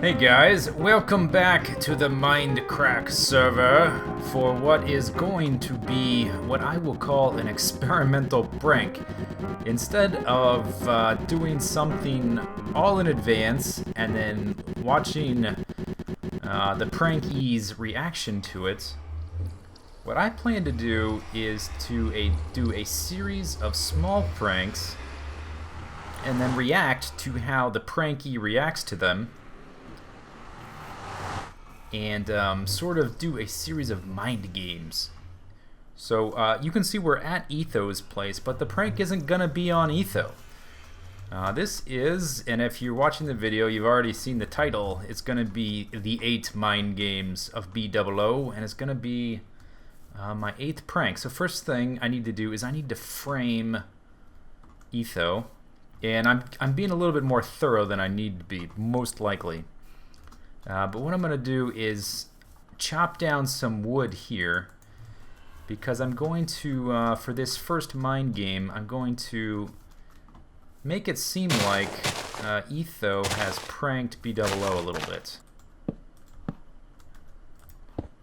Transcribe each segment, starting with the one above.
Hey guys, welcome back to the Mindcrack server for what is going to be what I will call an experimental prank. Instead of doing something all in advance and then watching the prankee's reaction to it, what I plan to do is to do a series of small pranks and then react to how the prankee reacts to them. And sort of do a series of mind games. So you can see we're at Ethos' place, but the prank isn't gonna be on Ethos. This is, and if you're watching the video, you've already seen the title. It's gonna be the 8 mind games of Bdouble0, and it's gonna be my 8th prank. So first thing I need to do is I need to frame Ethos, and I'm being a little bit more thorough than I need to be, most likely. But what I'm going to do is chop down some wood here, because I'm going to, for this first mind game, I'm going to make it seem like Ethos has pranked Bdouble0 a little bit.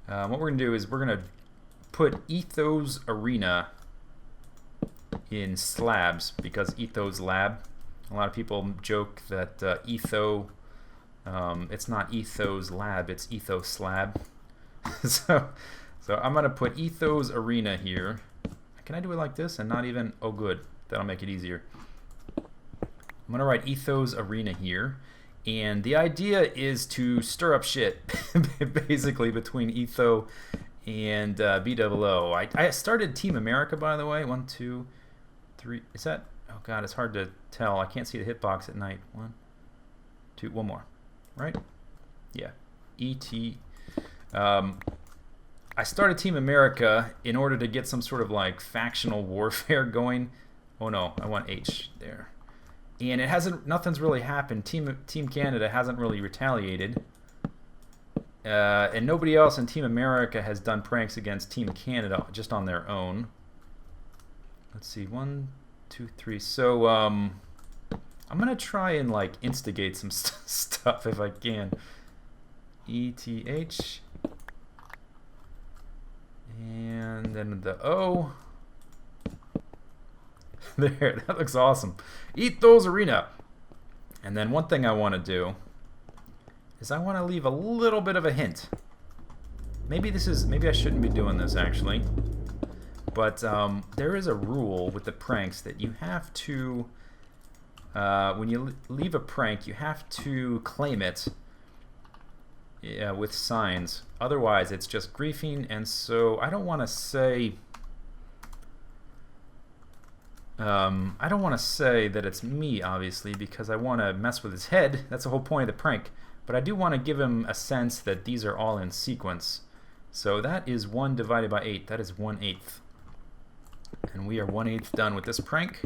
What we're going to do is we're going to put Ethos Arena in slabs, because Ethos Lab. A lot of people joke that Ethos... it's not Ethos Lab, it's Ethos Slab. so I'm gonna put Ethos Arena here. Can I do it like this and not even? Oh, good. That'll make it easier. I'm gonna write Ethos Arena here, and the idea is to stir up shit, basically, between Ethos and Bdouble0. I started Team America, by the way. 1, 2, 3. Is that? Oh God, it's hard to tell. I can't see the hitbox at night. 1, 2, one more. Right? Yeah. E.T. I started Team America in order to get some sort of like factional warfare going. Oh no, I want H there. And it hasn't, nothing's really happened. Team Canada hasn't really retaliated. And nobody else in Team America has done pranks against Team Canada just on their own. Let's see, 1, 2, 3. So, I'm gonna try and like instigate some stuff if I can. ETH, and then the O. There, that looks awesome. Ethos Arena. And then one thing I want to do is I want to leave a little bit of a hint. Maybe I shouldn't be doing this actually, but there is a rule with the pranks that you have to. When you leave a prank, you have to claim it with signs. Otherwise, it's just griefing, and so I don't want to say. I don't want to say that it's me, obviously, because I want to mess with his head. That's the whole point of the prank. But I do want to give him a sense that these are all in sequence. So that is 1 divided by 8. That is 1/8. And we are 1/8 done with this prank.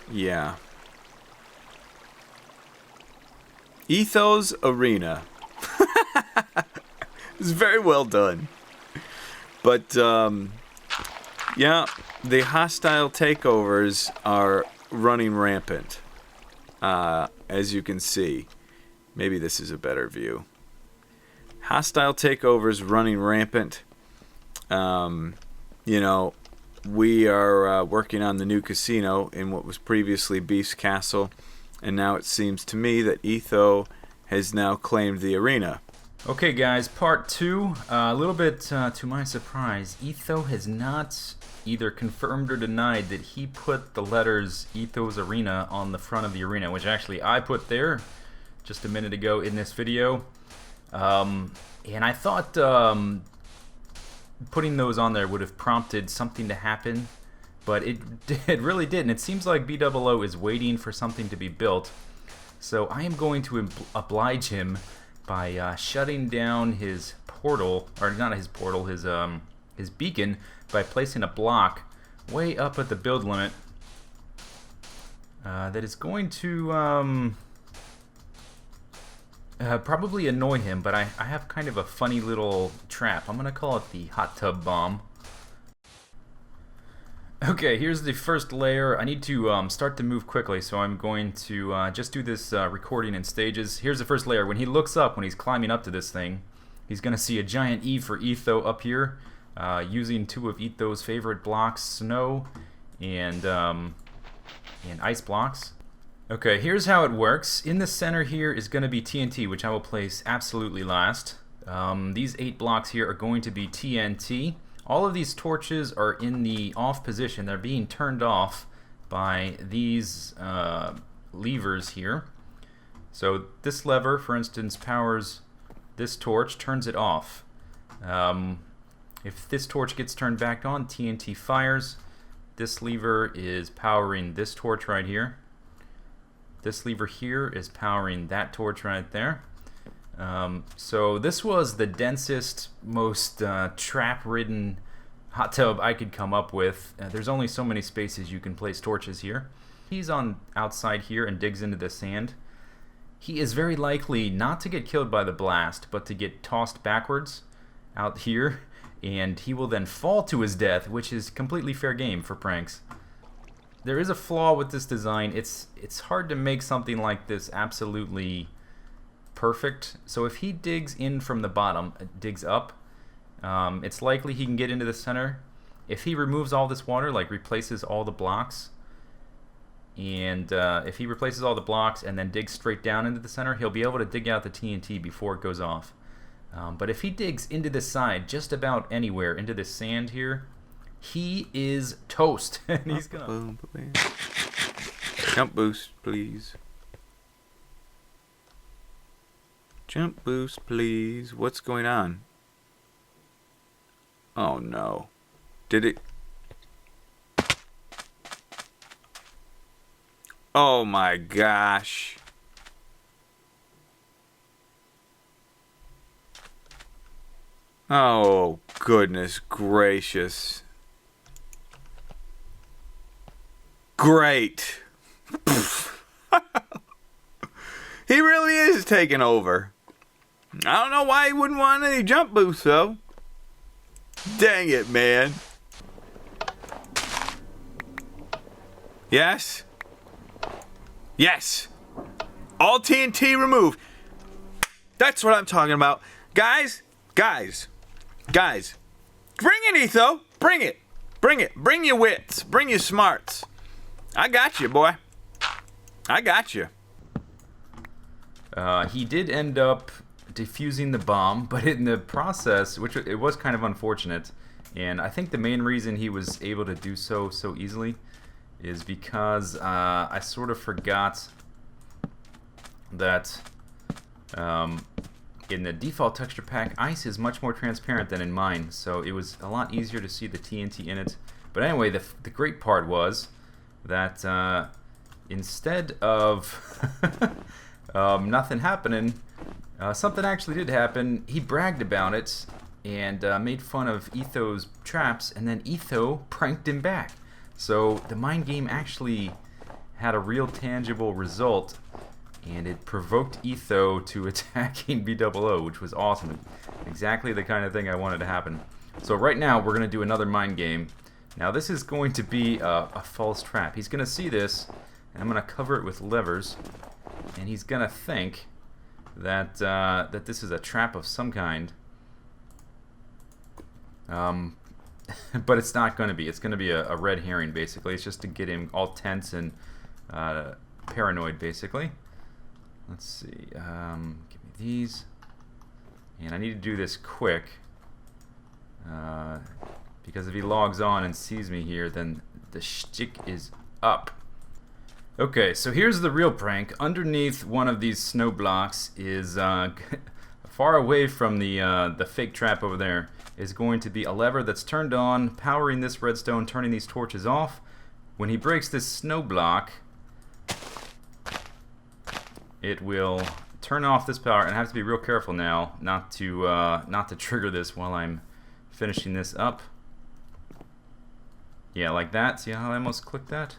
Yeah. Ethos Arena. It's very well done. But, yeah, the hostile takeovers are running rampant. As you can see. Maybe this is a better view. Hostile takeovers running rampant. You know, we are working on the new casino in what was previously Beef's Castle, and now it seems to me that Ethos has now claimed the arena. Okay guys, part 2. A little bit to my surprise, Ethos has not either confirmed or denied that he put the letters Ethos Arena on the front of the arena, which actually I put there just a minute ago in this video. And I thought putting those on there would have prompted something to happen, but it really didn't. It seems like Bdouble0 is waiting for something to be built, so I am going to oblige him by shutting down his portal, or not his portal, his beacon, by placing a block way up at the build limit that is going to probably annoy him, but I have kind of a funny little trap. I'm gonna call it the hot tub bomb. Okay, here's the first layer. I need to start to move quickly, so I'm going to just do this recording in stages. Here's the first layer. When he looks up, when he's climbing up to this thing, he's going to see a giant E for Ethos up here, using 2 of Ethos' favorite blocks, snow and ice blocks. Okay, here's how it works. In the center here is going to be TNT, which I will place absolutely last. These 8 blocks here are going to be TNT. All of these torches are in the off position. They're being turned off by these levers here. So this lever, for instance, powers this torch, turns it off. If this torch gets turned back on, TNT fires. This lever is powering this torch right here. This lever here is powering that torch right there. So this was the densest, most trap-ridden hot tub I could come up with. There's only so many spaces you can place torches here. He's on outside here and digs into the sand. He is very likely not to get killed by the blast, but to get tossed backwards out here, and he will then fall to his death, which is completely fair game for pranks. There is a flaw with this design. It's hard to make something like this absolutely perfect. So if he digs in from the bottom, digs up, it's likely he can get into the center. If he removes all this water, like replaces all the blocks, and if he replaces all the blocks and then digs straight down into the center, he'll be able to dig out the TNT before it goes off. But if he digs into the side, just about anywhere, into the sand here, he is toast. And he's gonna... Jump boost, please. Jump boost, please. What's going on? Oh no. Did it... Oh my gosh. Oh goodness gracious. Great. He really is taking over. I don't know why he wouldn't want any jump boosts though. Dang it, man. Yes? Yes. All TNT removed. That's what I'm talking about. Guys. Bring it, Ethos. Bring it. Bring your wits. Bring your smarts. I got you, boy. I got you. He did end up defusing the bomb, but in the process, which it was kind of unfortunate, and I think the main reason he was able to do so easily is because I sort of forgot that in the default texture pack, ice is much more transparent than in mine, so it was a lot easier to see the TNT in it. But anyway, the great part was that instead of nothing happening, something actually did happen. He bragged about it and made fun of Ethos' traps, and then Ethos pranked him back. So the mind game actually had a real tangible result, and it provoked Ethos to attacking Bdouble0, which was awesome. Exactly the kind of thing I wanted to happen. So right now we're going to do another mind game. Now this is going to be a false trap. He's going to see this, and I'm going to cover it with levers, and he's going to think that that this is a trap of some kind. But it's not going to be. It's going to be a red herring, basically. It's just to get him all tense and paranoid, basically. Let's see. Give me these. And I need to do this quick. Because if he logs on and sees me here, then the shtick is up. Okay, so here's the real prank. Underneath one of these snow blocks is far away from the fake trap over there is going to be a lever that's turned on, powering this redstone, turning these torches off. When he breaks this snow block, it will turn off this power, and I have to be real careful now not to trigger this while I'm finishing this up. Yeah, like that. See how I almost clicked that?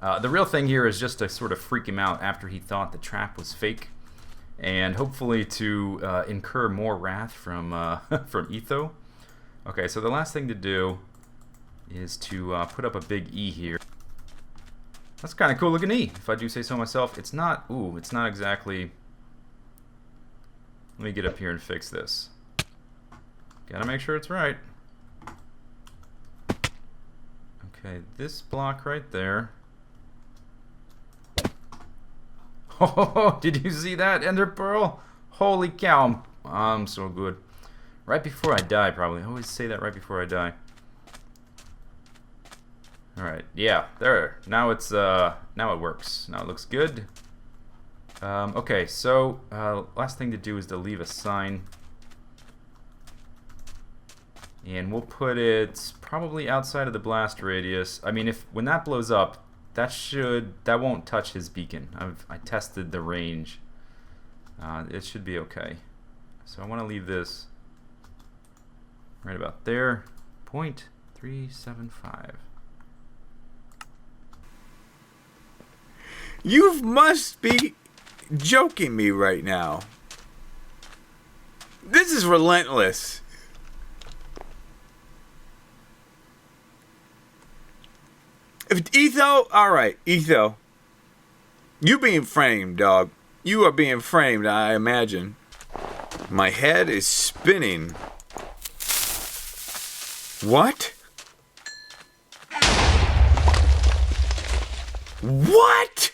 The real thing here is just to sort of freak him out after he thought the trap was fake, and hopefully to incur more wrath from from Ethos. Okay, so the last thing to do is to put up a big E here. That's kind of cool looking E, if I do say so myself. It's not, ooh, it's not exactly... Let me get up here and fix this. Gotta make sure it's right. Okay, this block right there. Oh, did you see that, Ender Pearl? Holy cow, I'm so good. Right before I die, probably. I always say that right before I die. Alright, yeah, there. Now it's, now it works. Now it looks good. Okay, so, last thing to do is to leave a sign. And we'll put it probably outside of the blast radius. I mean, when that blows up, that won't touch his beacon. I tested the range. It should be okay. So I want to leave this right about there. 0.375. You must be joking me right now. This is relentless. If Ethos, alright, Ethos. You being framed, dog. You are being framed, I imagine. My head is spinning. What? What?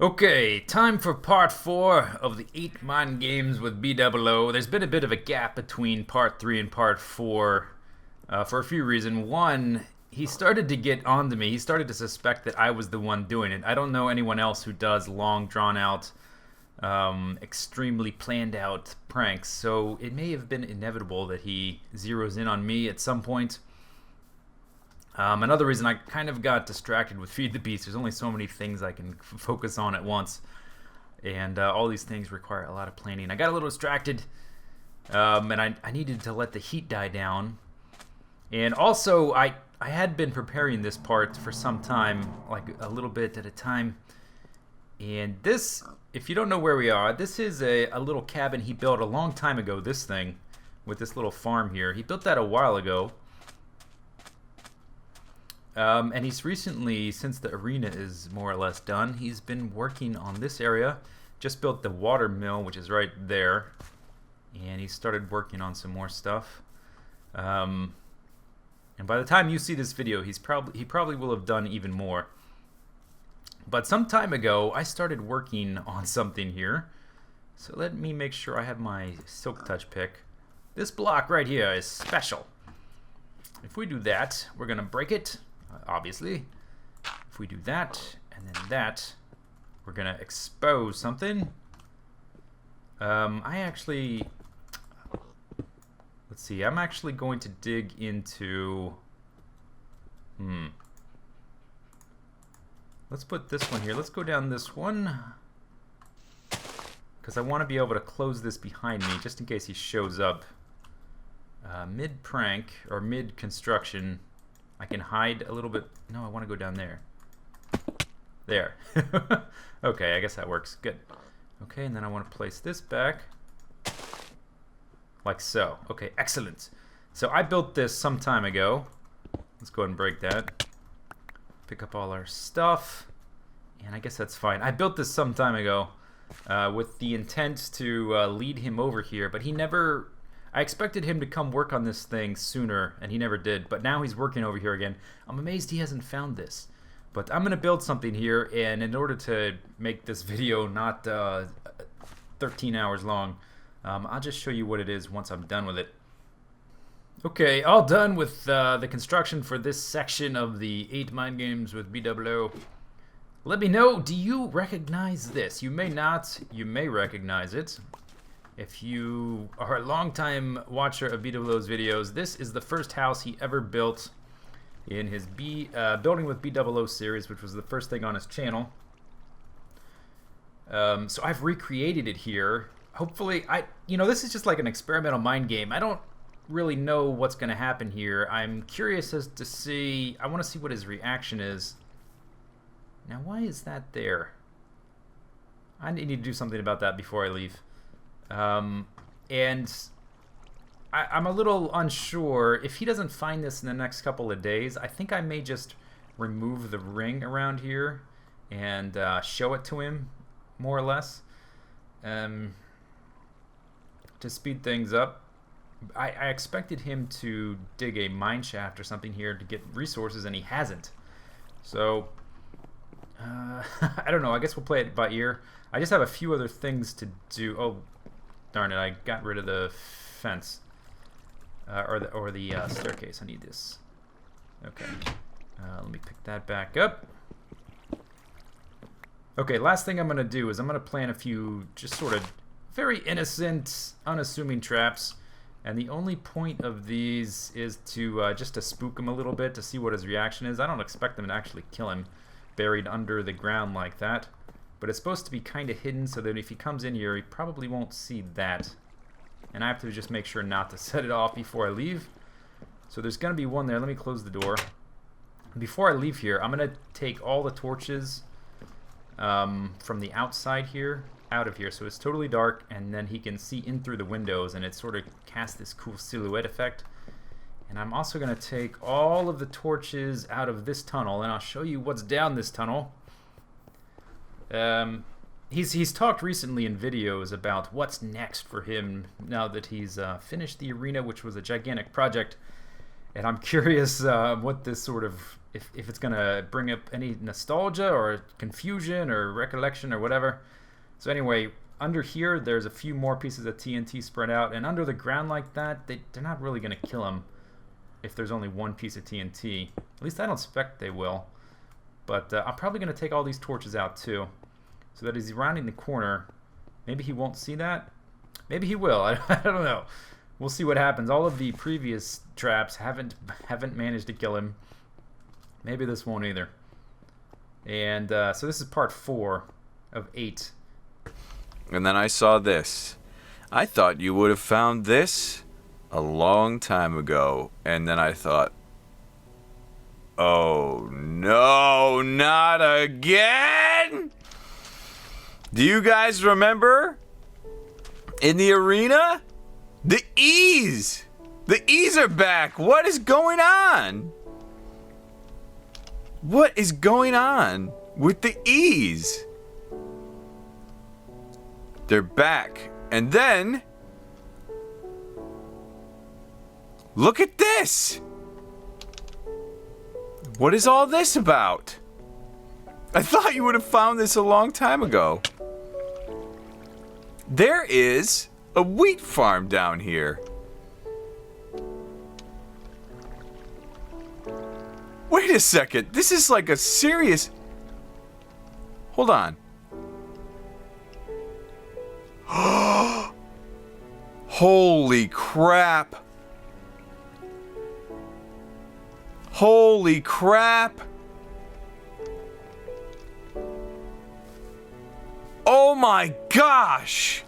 Okay, time for part 4 of the 8 Mind Games with Bdouble0. There's been a bit of a gap between part 3 and part 4 for a few reasons. One, he started to get onto me. He started to suspect that I was the one doing it. I don't know anyone else who does long, drawn-out, extremely planned-out pranks, so it may have been inevitable that he zeroes in on me at some point. Another reason, I kind of got distracted with Feed the Beast. There's only so many things I can focus on at once, and all these things require a lot of planning. I got a little distracted, and I needed to let the heat die down. And also, I had been preparing this part for some time, like a little bit at a time. And this, if you don't know where we are, this is a little cabin he built a long time ago, this thing, with this little farm here. He built that a while ago. And he's recently, since the arena is more or less done, he's been working on this area. Just built the water mill, which is right there. And he started working on some more stuff. And by the time you see this video, he probably will have done even more. But some time ago, I started working on something here. So let me make sure I have my Silk Touch pick. This block right here is special. If we do that, we're going to break it, obviously. If we do that, and then that, we're going to expose something. Let's see, I'm actually going to dig into... Let's put this one here. Let's go down this one. Because I want to be able to close this behind me, just in case he shows up. Mid-prank, or mid-construction, I can hide a little bit. No, I want to go down there. There. Okay, I guess that works. Good. Okay, and then I want to place this back. Like so. Okay, excellent. So I built this some time ago. Let's go ahead and break that. Pick up all our stuff. And I guess that's fine. I built this some time ago with the intent to lead him over here, but he never... I expected him to come work on this thing sooner, and he never did. But now he's working over here again. I'm amazed he hasn't found this. But I'm going to build something here, and in order to make this video not 13 hours long, I'll just show you what it is once I'm done with it. Okay, all done with the construction for this section of the 8 Mind Games with Bdouble0. Let me know, do you recognize this? You may not, you may recognize it. If you are a long-time watcher of Bdouble0's videos, this is the first house he ever built in his Building with Bdouble0 series, which was the first thing on his channel. So I've recreated it here. Hopefully, this is just like an experimental mind game. I don't really know what's going to happen here. I'm curious as to see, I want to see what his reaction is. Now, why is that there? I need to do something about that before I leave. And I'm a little unsure. If he doesn't find this in the next couple of days, I think I may just remove the ring around here and show it to him, more or less, to speed things up. I expected him to dig a mine shaft or something here to get resources, and he hasn't. So, I don't know. I guess we'll play it by ear. I just have a few other things to do. Oh, darn it. I got rid of the fence. Or the staircase. I need this. Okay. Let me pick that back up. Okay, last thing I'm going to do is I'm going to plan a few just sort of very innocent, unassuming traps. And the only point of these is to just to spook him a little bit, to see what his reaction is. I don't expect them to actually kill him buried under the ground like that. But it's supposed to be kind of hidden so that if he comes in here, he probably won't see that. And I have to just make sure not to set it off before I leave. So there's going to be one there. Let me close the door. Before I leave here, I'm going to take all the torches from the outside here, out of here, so it's totally dark, and then he can see in through the windows, and it sort of casts this cool silhouette effect. And I'm also going to take all of the torches out of this tunnel, and I'll show you what's down this tunnel. He's talked recently in videos about what's next for him now that he's finished the arena, which was a gigantic project. And I'm curious what this sort of, if it's going to bring up any nostalgia or confusion or recollection or whatever. So anyway, under here, there's a few more pieces of TNT spread out. And under the ground like that, they're not really going to kill him if there's only one piece of TNT. At least I don't expect they will. But I'm probably going to take all these torches out too, so that as he's rounding the corner, maybe he won't see that. Maybe he will. I don't know. We'll see what happens. All of the previous traps haven't managed to kill him. Maybe this won't either. And so this is part 4 of 8. And then I saw this. I thought you would have found this a long time ago. And then I thought, oh no, not again! Do you guys remember in the arena? The E's! The E's are back! What is going on? What is going on with the E's? They're back. And then, look at this! What is all this about? I thought you would have found this a long time ago. There is a wheat farm down here. Wait a second. This is like a serious... Hold on. Holy crap. Holy crap. Oh my gosh.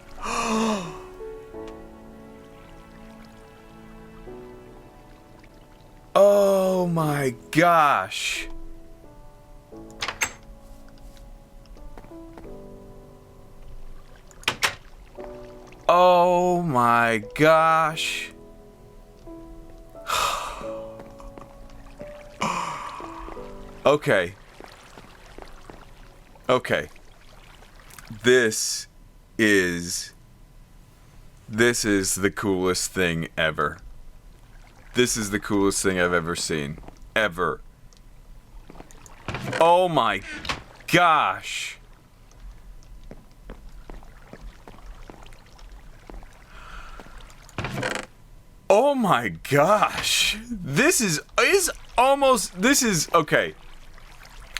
Oh my gosh. Oh my gosh. Okay. Okay. This is the coolest thing ever. This is the coolest thing I've ever seen. Ever. Oh my gosh. Oh my gosh. This is okay.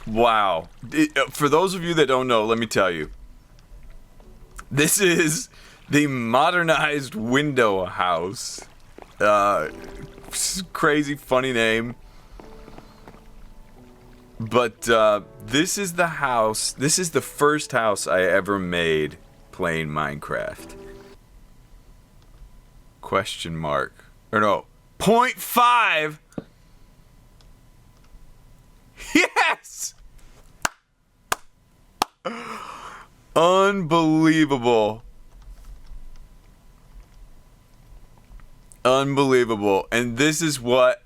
Wow. For those of you that don't know, let me tell you. This is the modernized window house. Crazy funny name. But this is the house. This is the first house I ever made playing Minecraft. Question mark. Or no. 0.5. Yes! Unbelievable. Unbelievable. And this is what,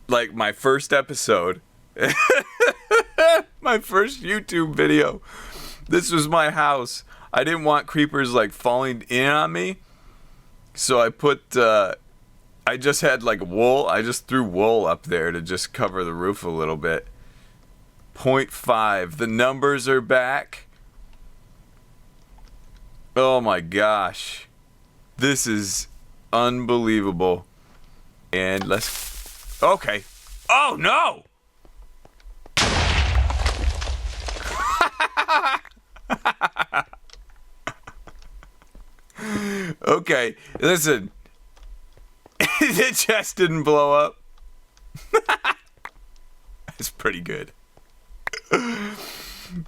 like, my first episode, my first YouTube video, this was my house. I didn't want creepers, like, falling in on me. So I put, I just had, like, wool. I just threw wool up there to just cover the roof a little bit. 0.5. The numbers are back. Oh my gosh. This is unbelievable. And let's... Okay. Oh no! Okay, listen. The chest didn't blow up. It's pretty good.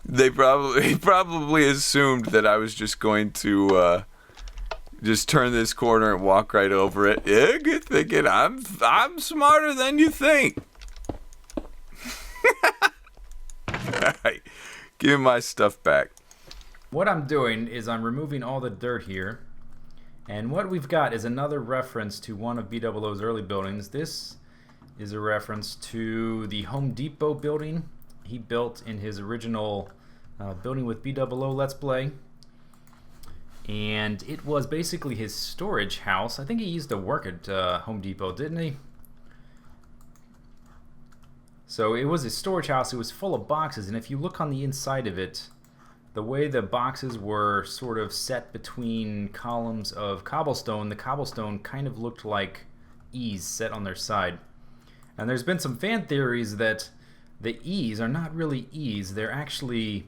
They probably assumed that I was just going to just turn this corner and walk right over it. Yeah, good thinking. I'm smarter than you think. Alright, give me my stuff back. What I'm doing is I'm removing all the dirt here. And what we've got is another reference to one of Bdouble0's early buildings. This is a reference to the Home Depot building he built in his original building with Bdouble0 Let's Play. And it was basically his storage house. I think he used to work at Home Depot, didn't he? So it was his storage house. It was full of boxes, and if you look on the inside of it, the way the boxes were sort of set between columns of cobblestone, the cobblestone kind of looked like E's set on their side. And there's been some fan theories that the E's are not really E's. They're actually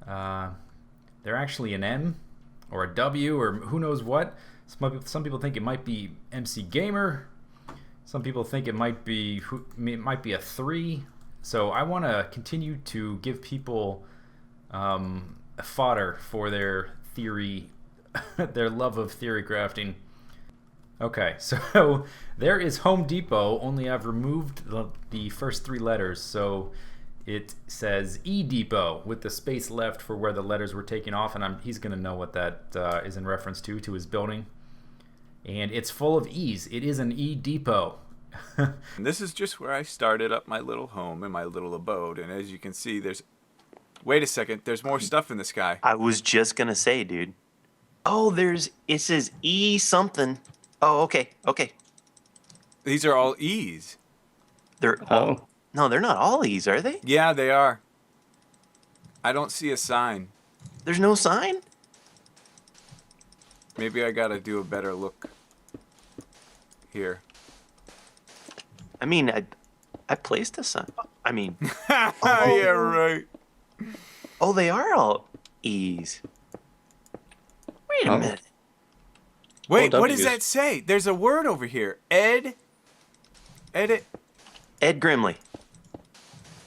an M or a W or who knows what. Some people think it might be MC Gamer. Some people think it might be a 3. So I want to continue to give people fodder for their theory, their love of theory crafting. Okay, so there is Home Depot, only I've removed the first 3 letters, so it says E Depot with the space left for where the letters were taken off, and he's going to know what that is in reference to his building. And it's full of E's. It is an E Depot. This is just where I started up my little home and my little abode, and as you can see, there's... Wait a second, there's more stuff in the sky. I was just gonna say, dude. Oh, it says E something. Oh, okay. These are all E's. No, they're not all E's, are they? Yeah, they are. I don't see a sign. There's no sign? Maybe I gotta do a better look here. I mean, I placed a sign. I mean... Yeah, right. Oh, they are all E's. Wait a minute. Wait, what does that say? There's a word over here. Ed Grimley.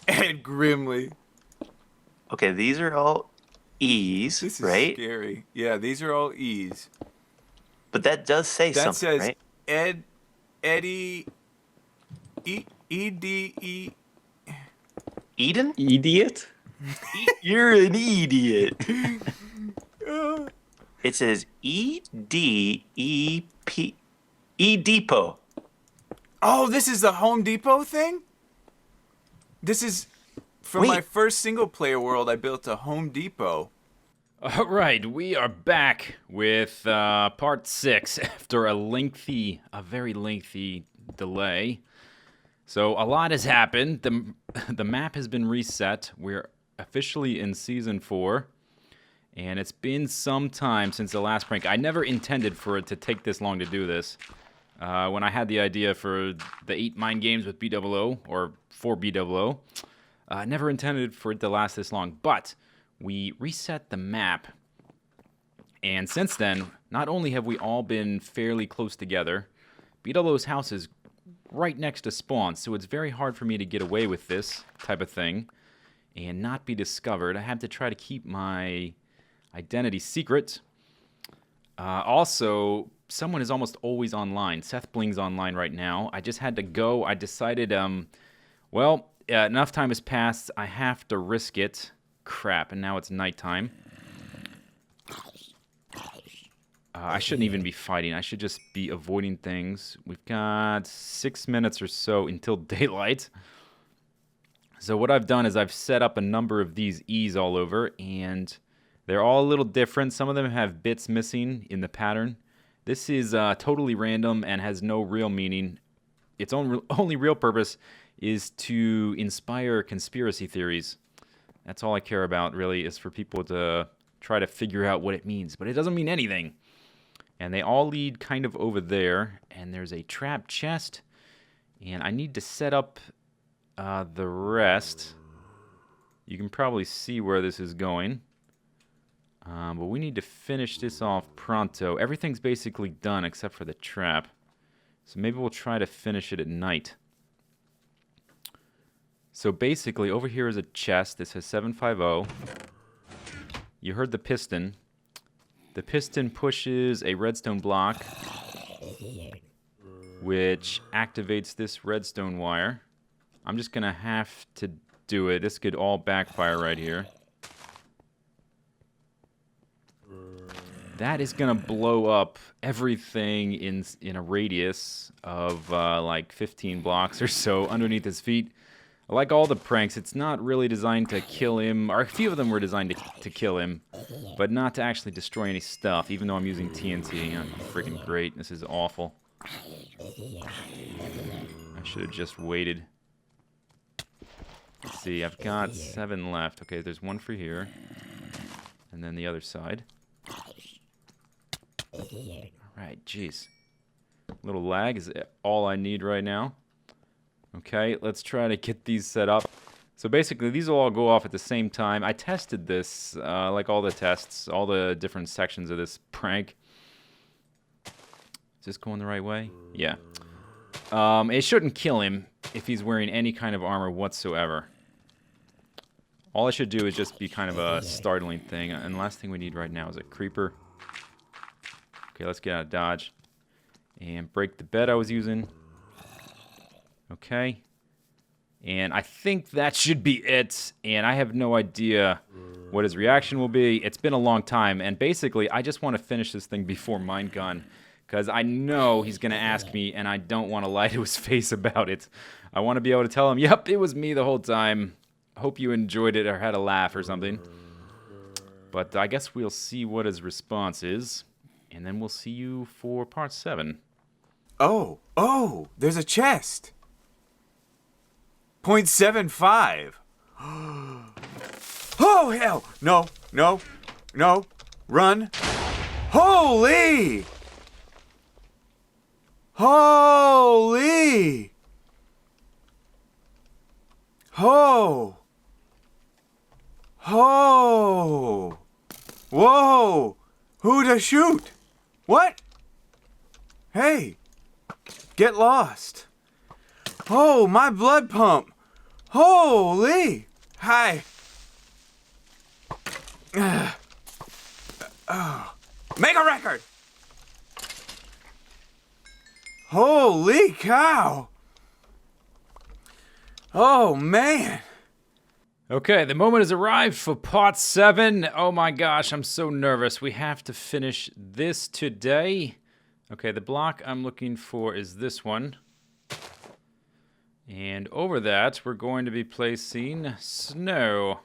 Ed Grimley. Okay, these are all E's, This is right? scary. Yeah, these are all E's. But that does say That something, says right? Eddie, E-D-E. Eden? Idiot? You're an idiot. It says E-D-E-P. E-Depot. Oh, this is the Home Depot thing? This is... From my first single-player world, I built a Home Depot. All right, we are back with part 6 after a very lengthy delay. So a lot has happened. The map has been reset. We're officially in Season 4. And it's been some time since the last prank. I never intended for it to take this long to do this. When I had the idea for the 8 mind games with Bdouble0, or for Bdouble0, I never intended for it to last this long. But we reset the map. And since then, not only have we all been fairly close together, Bdouble0's house is right next to spawn, so it's very hard for me to get away with this type of thing and not be discovered. I have to try to keep my identity secret. Also, someone is almost always online. Seth Bling's online right now. I just had to go. I decided, enough time has passed. I have to risk it. Crap, and now it's nighttime. I shouldn't even be fighting. I should just be avoiding things. We've got 6 minutes or so until daylight. So what I've done is I've set up a number of these E's all over, and they're all a little different. Some of them have bits missing in the pattern. This is totally random and has no real meaning. Its only real purpose is to inspire conspiracy theories. That's all I care about, really, is for people to try to figure out what it means. But it doesn't mean anything. And they all lead kind of over there. And there's a trap chest. And I need to set up the rest. You can probably see where this is going. But we need to finish this off pronto. Everything's basically done except for the trap. So maybe we'll try to finish it at night. So basically, over here is a chest. This has 750. You heard the piston. The piston pushes a redstone block, which activates this redstone wire. I'm just going to have to do it. This could all backfire right here. That is going to blow up everything in a radius of like 15 blocks or so underneath his feet. Like all the pranks, it's not really designed to kill him, or a few of them were designed to kill him, but not to actually destroy any stuff, even though I'm using TNT. Oh, freaking great. This is awful. I should have just waited. Let's see, I've got 7 left. Okay, there's one for here. And then the other side. Alright, jeez. Little lag is all I need right now. Okay, let's try to get these set up. So basically, these will all go off at the same time. I tested this, like all the tests, all the different sections of this prank. Is this going the right way? Yeah. It shouldn't kill him if he's wearing any kind of armor whatsoever. All I should do is just be kind of a startling thing. And the last thing we need right now is a creeper. Okay, let's get out of dodge. And break the bed I was using. Okay. And I think that should be it. And I have no idea what his reaction will be. It's been a long time. And basically, I just want to finish this thing before Mind Gun. Because I know he's going to ask me, and I don't want to lie to his face about it. I want to be able to tell him, yep, it was me the whole time. Hope you enjoyed it or had a laugh or something. But I guess we'll see what his response is. And then we'll see you for part 7. Oh, there's a chest. 0.75. Oh, hell. No. Run. Holy! Whoa! Who to shoot? What? Hey! Get lost. Oh, my blood pump. Holy! Hi. Make a record! Holy cow! Oh, man. Okay, the moment has arrived for part 7. Oh my gosh, I'm so nervous. We have to finish this today. Okay, the block I'm looking for is this one. And over that, we're going to be placing snow.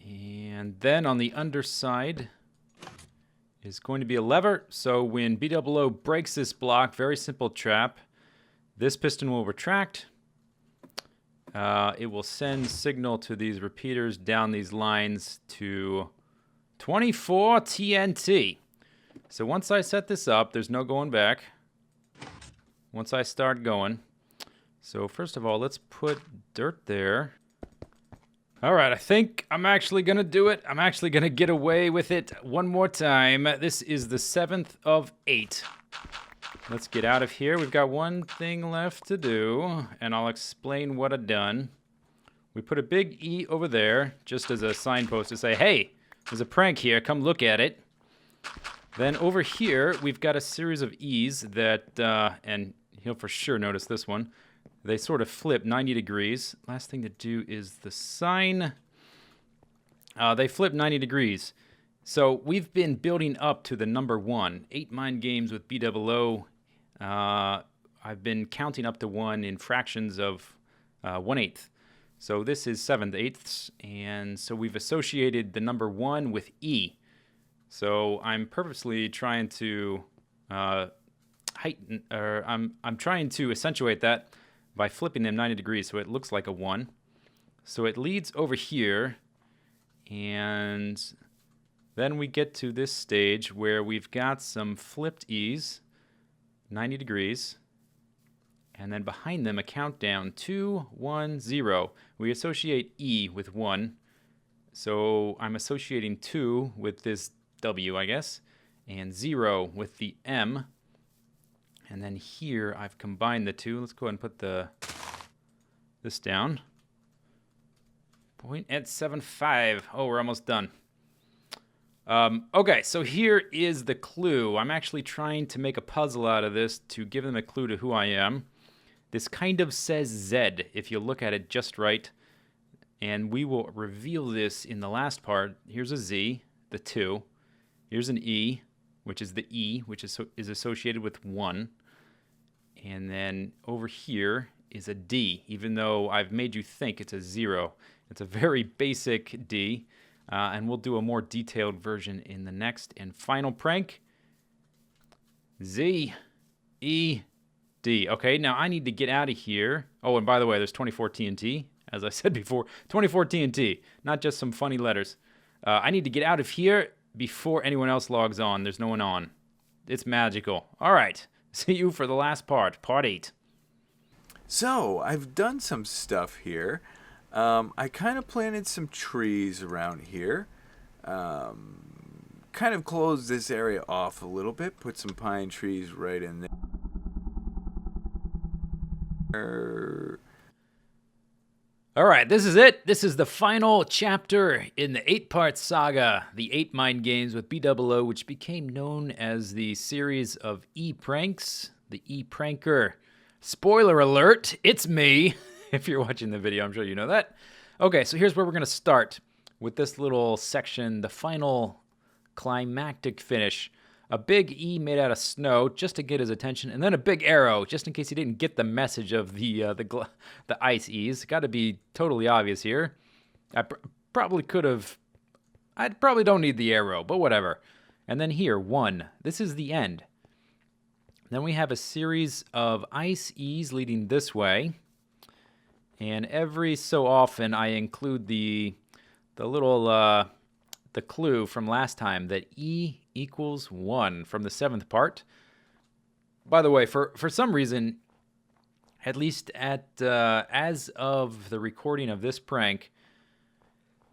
And then on the underside is going to be a lever. So when Bdouble0 breaks this block, very simple trap, this piston will retract. It will send signal to these repeaters down these lines to 24 TNT. So once I set this up, there's no going back. Once I start going. So first of all, let's put dirt there. All right, I think I'm actually going to do it. I'm actually going to get away with it one more time. This is the 7th of 8. Let's get out of here. We've got one thing left to do, and I'll explain what I've done. We put a big E over there, just as a signpost to say, hey, there's a prank here, come look at it. Then over here, we've got a series of E's that, and he'll for sure notice this one, they sort of flip 90 degrees. Last thing to do is the sign. They flip 90 degrees. So we've been building up to the number 1, 8 mind games with Bdouble0. I've been counting up to 1 in fractions of 1/8. So this is 7/8, and so we've associated the number 1 with E. So I'm purposely trying to heighten, or I'm trying to accentuate that by flipping them 90 degrees so it looks like a 1. So it leads over here, and then we get to this stage where we've got some flipped E's, 90 degrees, and then behind them a countdown, 2, 1, 0. We associate E with 1, so I'm associating 2 with this W, I guess, and 0 with the M. And then here I've combined the two. Let's go ahead and put this down. 0.875. Oh, we're almost done. Okay, so here is the clue. I'm actually trying to make a puzzle out of this to give them a clue to who I am. This kind of says Z if you look at it just right. And we will reveal this in the last part. Here's a Z, the 2. Here's an E, which is the E, which is associated with 1. And then over here is a D, even though I've made you think it's a 0. It's a very basic D. And we'll do a more detailed version in the next and final prank. Z, E, D. Okay, now I need to get out of here. Oh, and by the way, there's 24 TNT. As I said before, 24 TNT, not just some funny letters. I need to get out of here before anyone else logs on. There's no one on. It's magical. All right, see you for the last part, part 8. So, I've done some stuff here. I kind of planted some trees around here. Kind of closed this area off a little bit. Put some pine trees right in there. All right, this is it. This is the final chapter in the 8-part saga, the 8 mind games with Bdouble0, which became known as the series of E-pranks, the E-pranker. Spoiler alert, it's me. If you're watching the video, I'm sure you know that. Okay, so here's where we're going to start with this little section, the final climactic finish. A big E made out of snow just to get his attention, and then a big arrow just in case he didn't get the message of the ice E's. Got to be totally obvious here. I probably could have. I probably don't need the arrow, but whatever. And then here, 1. This is the end. Then we have a series of ice E's leading this way. And every so often, I include the little the clue from last time that E equals 1 from the 7th part. By the way, for some reason, at least as of the recording of this prank,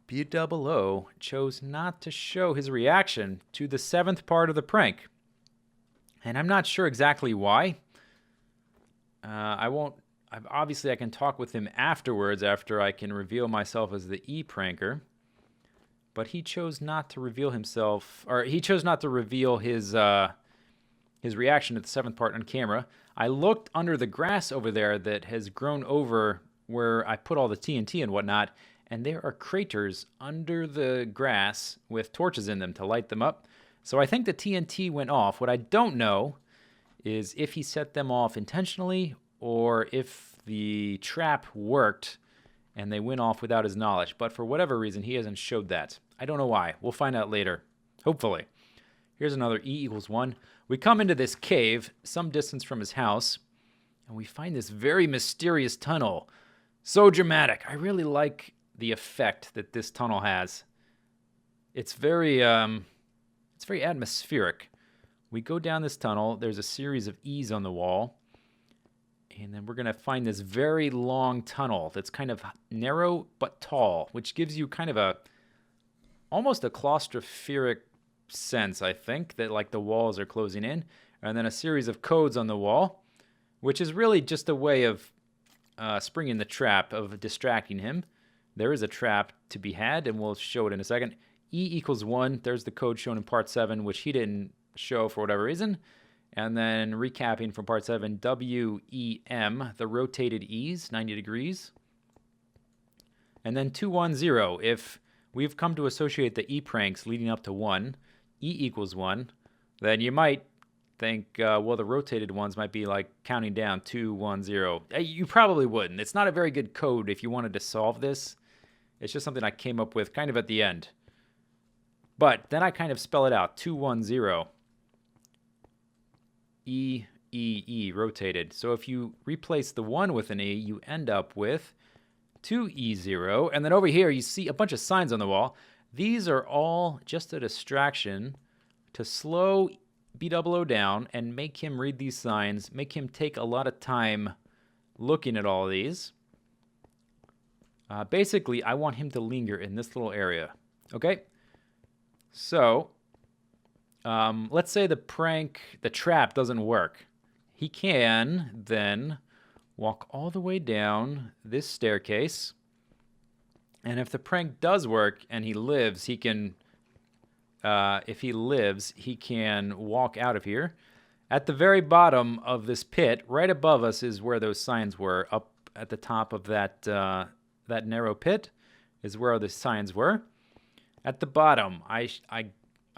Bdouble0 chose not to show his reaction to the 7th part of the prank, and I'm not sure exactly why. Obviously, I can talk with him afterwards after I can reveal myself as the E-pranker. But he chose not to reveal himself, or he chose not to reveal his reaction to the 7th part on camera. I looked under the grass over there that has grown over where I put all the TNT and whatnot, and there are craters under the grass with torches in them to light them up. So I think the TNT went off. What I don't know is if he set them off intentionally or if the trap worked and they went off without his knowledge. But for whatever reason, he hasn't showed that. I don't know why. We'll find out later. Hopefully. Here's another E equals 1. We come into this cave some distance from his house, and we find this very mysterious tunnel. So dramatic. I really like the effect that this tunnel has. It's very atmospheric. We go down this tunnel. There's a series of E's on the wall. And then we're going to find this very long tunnel that's kind of narrow but tall, which gives you kind of almost a claustrophobic sense, I think, that like the walls are closing in. And then a series of codes on the wall, which is really just a way of springing the trap, of distracting him. There is a trap to be had, and we'll show it in a second. E equals 1. There's the code shown in part 7, which he didn't show for whatever reason. And then recapping from part 7, WEM, the rotated E's, 90 degrees. And then 210, if we've come to associate the E pranks leading up to 1, E equals 1, then you might think, well, the rotated ones might be like counting down 2, 1, 0. You probably wouldn't. It's not a very good code if you wanted to solve this. It's just something I came up with kind of at the end. But then I kind of spell it out, 2, 1, 0. E, E, E, rotated. So if you replace the 1 with an E, you end up with 2E0. And then over here, you see a bunch of signs on the wall. These are all just a distraction to slow Bdouble0 down and make him read these signs, make him take a lot of time looking at all of these. Basically, I want him to linger in this little area. Okay? So, let's say the trap doesn't work. He can then walk all the way down this staircase. And if the prank does work and he lives, he can, if he lives, he can walk out of here. At the very bottom of this pit, right above us is where those signs were. Up at the top of that, that narrow pit is where the signs were. At the bottom, I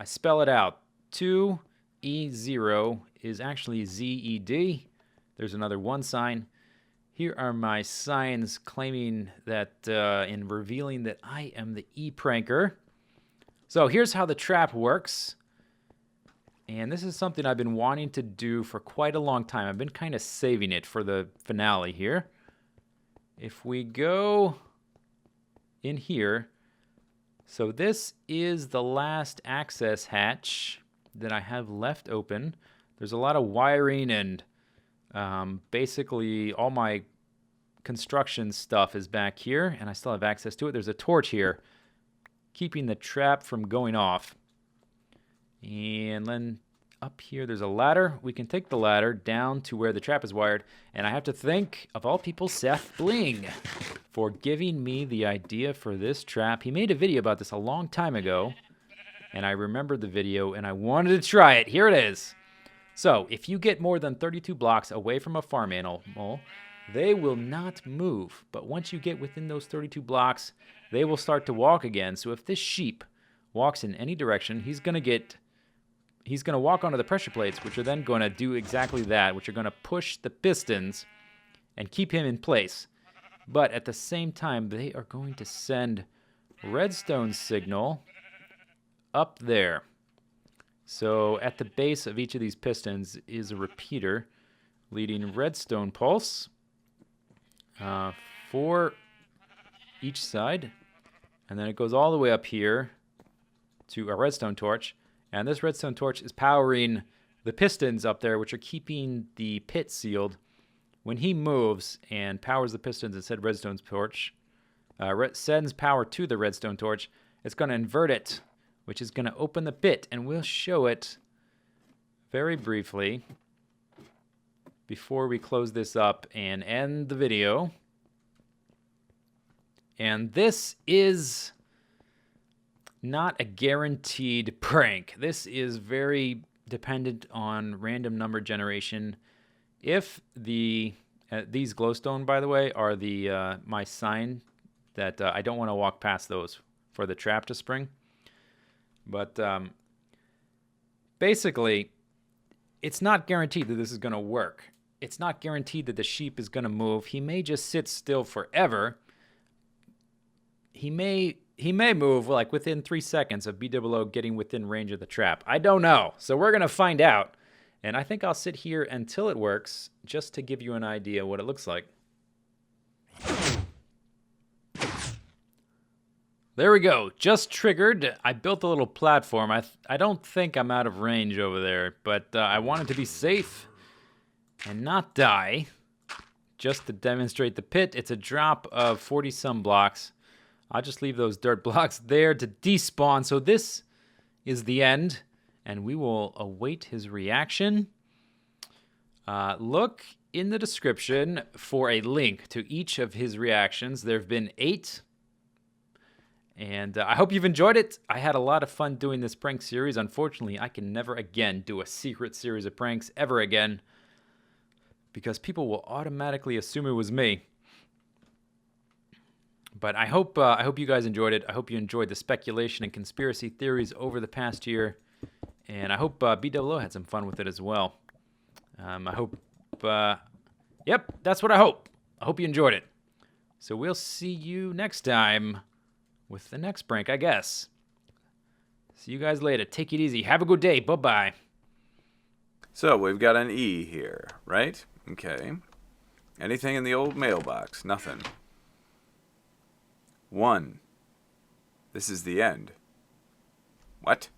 spell it out. 2E0 is actually ZED. There's another 1 sign. Here are my signs claiming that, in revealing that I am the E-pranker. So here's how the trap works. And this is something I've been wanting to do for quite a long time. I've been kind of saving it for the finale here. If we go in here, so this is the last access hatch that I have left open. There's a lot of wiring and basically all my construction stuff is back here, and I still have access to it. There's a torch here keeping the trap from going off. And then up here there's a ladder. We can take the ladder down to where the trap is wired, and I have to thank, of all people, Seth Bling for giving me the idea for this trap. He made a video about this a long time ago, and I remembered the video, and I wanted to try it. Here it is. So, if you get more than 32 blocks away from a farm animal, they will not move. But once you get within those 32 blocks, they will start to walk again. So if this sheep walks in any direction, he's going to walk onto the pressure plates, which are then going to do exactly that, which are going to push the pistons and keep him in place. But at the same time, they are going to send redstone signal up there. So at the base of each of these pistons is a repeater leading redstone pulse for each side. And then it goes all the way up here to a redstone torch. And this redstone torch is powering the pistons up there, which are keeping the pit sealed. When he moves and powers the pistons and said redstone torch, sends power to the redstone torch, it's going to invert it, which is going to open the pit, and we'll show it very briefly before we close this up and end the video. And this is not a guaranteed prank. This is very dependent on random number generation. If these glowstone, by the way, are the my sign that I don't want to walk past those for the trap to spring. But basically, it's not guaranteed that this is going to work. It's not guaranteed that the sheep is going to move. He may just sit still forever. He may move like within 3 seconds of Bdouble0 getting within range of the trap. I don't know. So we're going to find out. And I think I'll sit here until it works just to give you an idea what it looks like. There we go. Just triggered. I built a little platform. I don't think I'm out of range over there, but I wanted to be safe and not die. Just to demonstrate the pit, it's a drop of 40-some blocks. I'll just leave those dirt blocks there to despawn. So this is the end, and we will await his reaction. Look in the description for a link to each of his reactions. There have been 8. And I hope you've enjoyed it. I had a lot of fun doing this prank series. Unfortunately, I can never again do a secret series of pranks ever again, because people will automatically assume it was me. But I hope you guys enjoyed it. I hope you enjoyed the speculation and conspiracy theories over the past year, and I hope Bdouble0 had some fun with it as well. I hope. Yep, that's what I hope. I hope you enjoyed it. So we'll see you next time with the next prank, I guess. See you guys later. Take it easy. Have a good day. Bye-bye. So we've got an E here, right? Okay. Anything in the old mailbox? Nothing. 1. This is the end. What?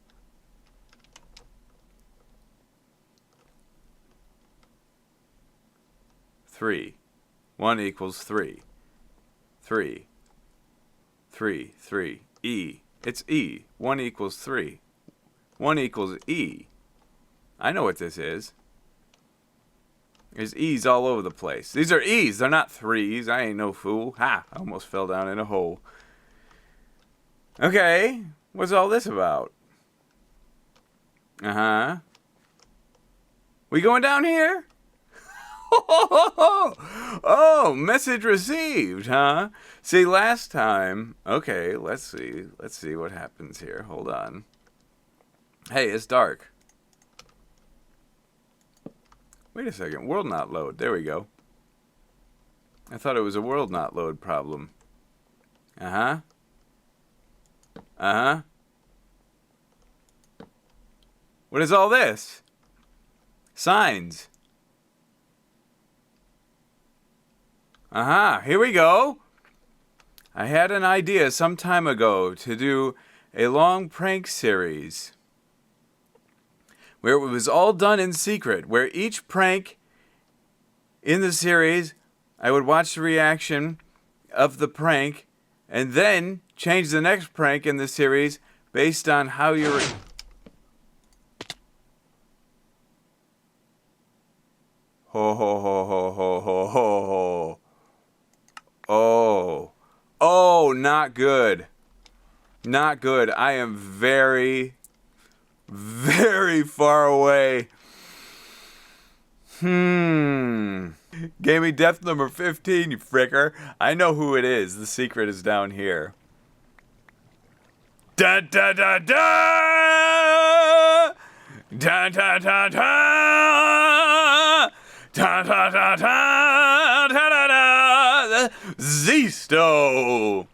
Three. 1 equals 3. 3. 3. 3. E. It's E. 1 equals 3. 1 equals E. I know what this is. There's E's all over the place. These are E's. They're not 3's. I ain't no fool. Ha! I almost fell down in a hole. Okay. What's all this about? Uh-huh. We going down here? Oh, message received, huh? See, last time... Okay, let's see. Let's see what happens here. Hold on. Hey, it's dark. Wait a second. World not load. There we go. I thought it was a world not load problem. Uh-huh. Uh-huh. What is all this? Signs. Uh-huh. Here we go. I had an idea some time ago to do a long prank series where it was all done in secret, where each prank in the series, I would watch the reaction of the prank and then change the next prank in the series based on how you're... Ho ho ho ho ho ho ho ho. Oh. Oh, not good. Not good. I am very, very far away. Gave me death number 15, you fricker. I know who it is. The secret is down here. Da da da da! Da da da da! Da da da da! Da da da! Zisteau!